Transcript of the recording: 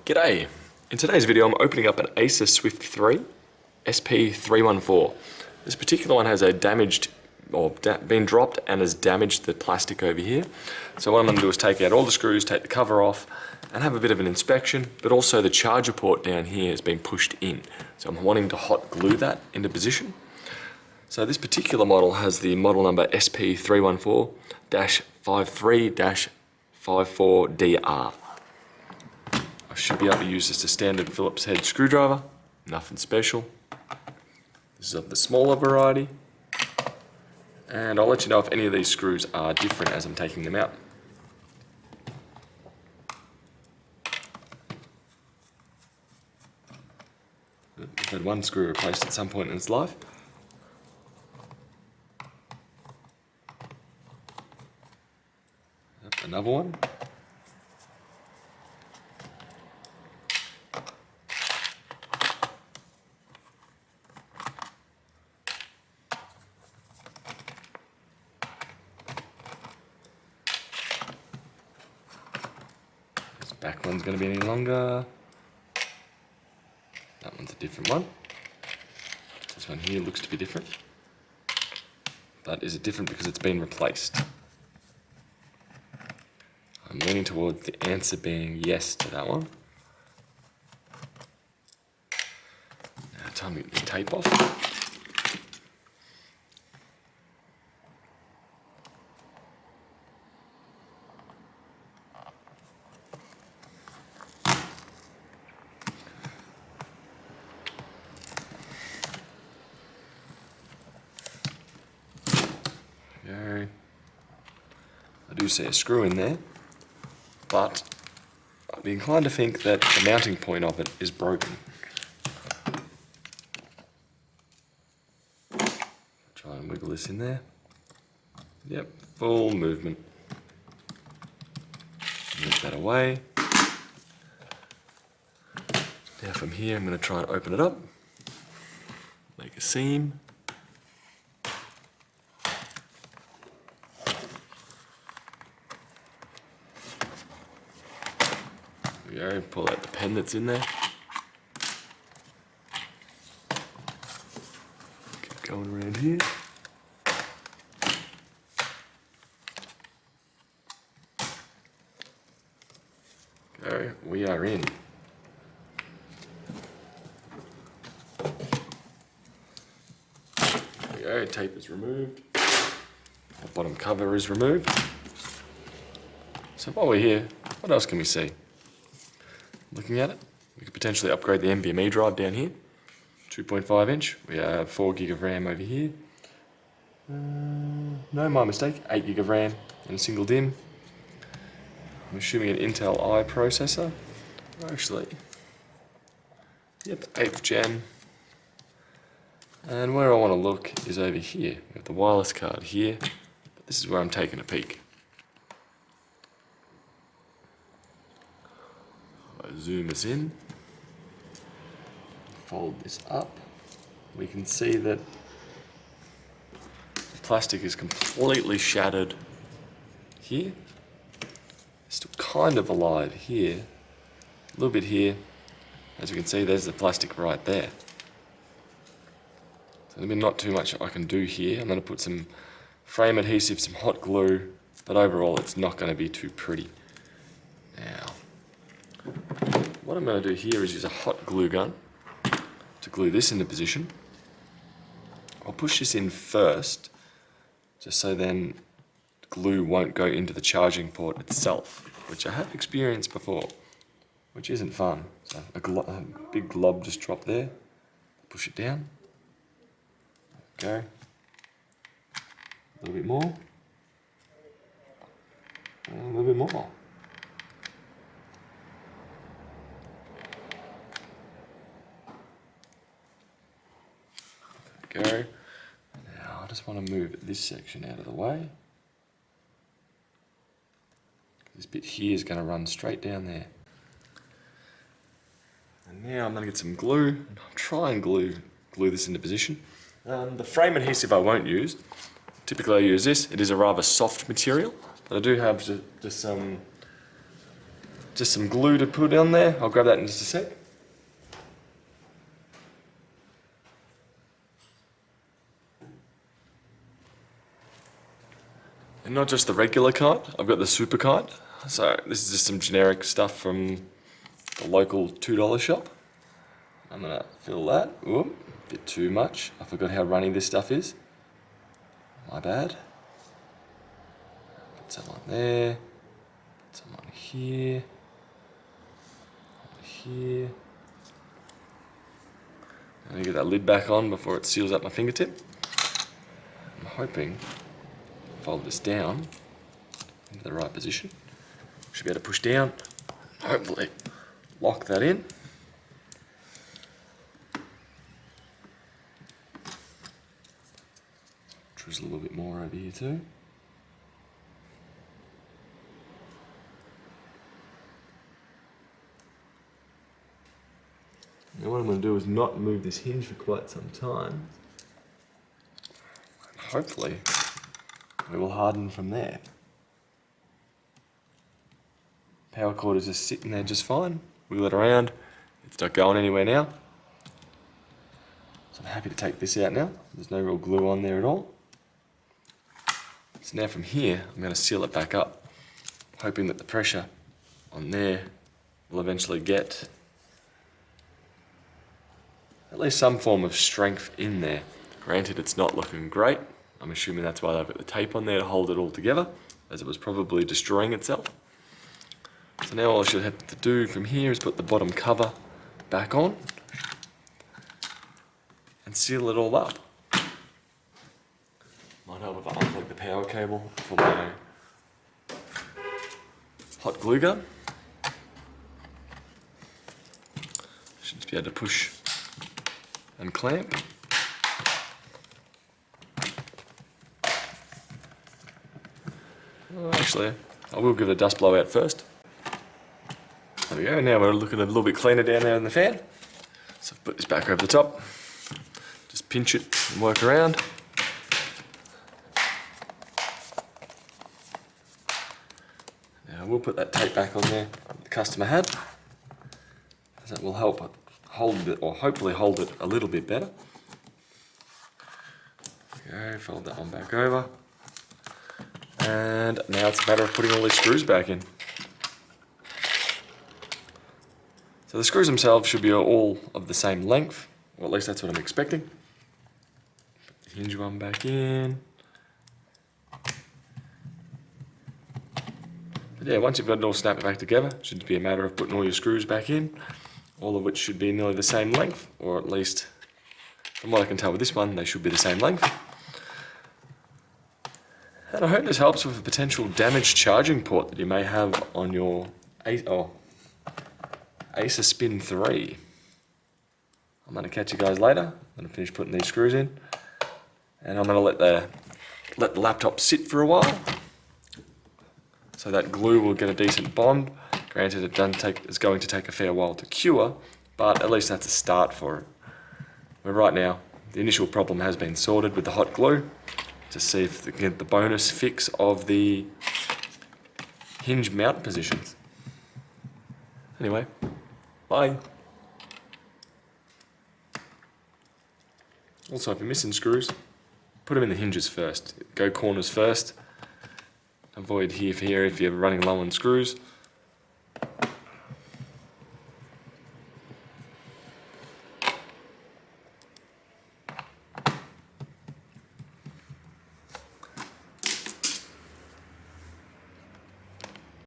G'day! In today's video I'm opening up an Acer Swift 3 SP314. This particular one has a damaged, or been dropped and has damaged the plastic over here. So what I'm going to do is take out all the screws, take the cover off and have a bit of an inspection, but also the charger port down here has been pushed in. So I'm wanting to hot glue that into position. So this particular model has the model number SP314-53-54DR. I should be able to use just a standard Phillips head screwdriver, nothing special. This is of the smaller variety. And I'll let you know if any of these screws are different as I'm taking them out. I've had one screw replaced at some point in its life. Another one. This back one's going to be any longer. That one's a different one. This one here looks to be different. But is it different because it's been replaced? I'm leaning towards the answer being yes to that one. Now time to get the tape off. There we go. I do see a screw in there. But I'd be inclined to think that the mounting point of it is broken. Try and wiggle this in there. Yep, full movement. Move that away. Now from here I'm going to try and open it up. Make a seam. There we go, pull out the pen that's in there. Keep going around here. Go, we are in. There we go, tape is removed. The bottom cover is removed. So while we're here, what else can we see? Looking at it, we could potentially upgrade the NVMe drive down here, 2.5 inch. We have 4 gig of RAM over here. No, my mistake, 8 gig of RAM and a single DIMM. I'm assuming an Intel i processor. Actually, yep, 8th gen. And where I want to look is over here. We have the wireless card here. This is where I'm taking a peek. Zoom us in, fold this up, we can see that the plastic is completely shattered here. It's still kind of alive here, a little bit here. As you can see, there's the plastic right there. So there's not too much I can do here. I'm going to put some frame adhesive, some hot glue, but overall it's not going to be too pretty. Now, what I'm going to do here is use a hot glue gun to glue this into position. I'll push this in first, just so then glue won't go into the charging port itself, which I have experienced before, which isn't fun. So a big glob just dropped there, push it down, go, a little bit more, and a little bit more. Go. Now I just want to move this section out of the way. This bit here is going to run straight down there. And now I'm going to get some glue and I'll try and glue this into position. The frame adhesive I won't use. Typically I use this. It is a rather soft material, but I do have just some just some glue to put on there. I'll grab that in just a sec. And not just the regular kind, I've got the super kind. So this is just some generic stuff from the local $2 shop. I'm gonna fill that. Ooh, a bit too much. I forgot how runny this stuff is. My bad. Put some on there. Put some on here. On here. I'm gonna get that lid back on before it seals up my fingertip. I'm hoping, fold this down into the right position. Should be able to push down, hopefully lock that in. Drizzle a little bit more over here too. Now what I'm going to do is not move this hinge for quite some time. Hopefully it will harden from there. Power cord is just sitting there just fine. Wiggle it around. It's not going anywhere now. So I'm happy to take this out now. There's no real glue on there at all. So now from here, I'm going to seal it back up, hoping that the pressure on there will eventually get at least some form of strength in there. Granted, it's not looking great. I'm assuming that's why they've got the tape on there to hold it all together, as it was probably destroying itself. So now all I should have to do from here is put the bottom cover back on and seal it all up. Might help if I unplug the power cable for my hot glue gun. Should just be able to push and clamp. Oh, actually, I will give it a dust blowout first. There we go, now we're looking a little bit cleaner down there in the fan. So I've put this back over the top. Just pinch it and work around. Now we'll put that tape back on there that the customer had. That will help hold it, or hopefully hold it a little bit better. Okay, fold that one back over. And now it's a matter of putting all these screws back in. So the screws themselves should be all of the same length, or at least that's what I'm expecting. Put the hinge one back in. But yeah, once you've got it all snapped back together, it should be a matter of putting all your screws back in, all of which should be nearly the same length, or at least, from what I can tell with this one, they should be the same length. And I hope this helps with a potential damaged charging port that you may have on your Acer Spin 3. I'm going to catch you guys later. I'm going to finish putting these screws in, and I'm going to let the laptop sit for a while, so that glue will get a decent bond. Granted, it's going to take a fair while to cure, but at least that's a start for it. But right now, the initial problem has been sorted with the hot glue, to see if they can get the bonus fix of the hinge mount positions. Anyway, bye. Also, if you're missing screws, put them in the hinges first. Go corners first. Avoid here for here if you're running low on screws.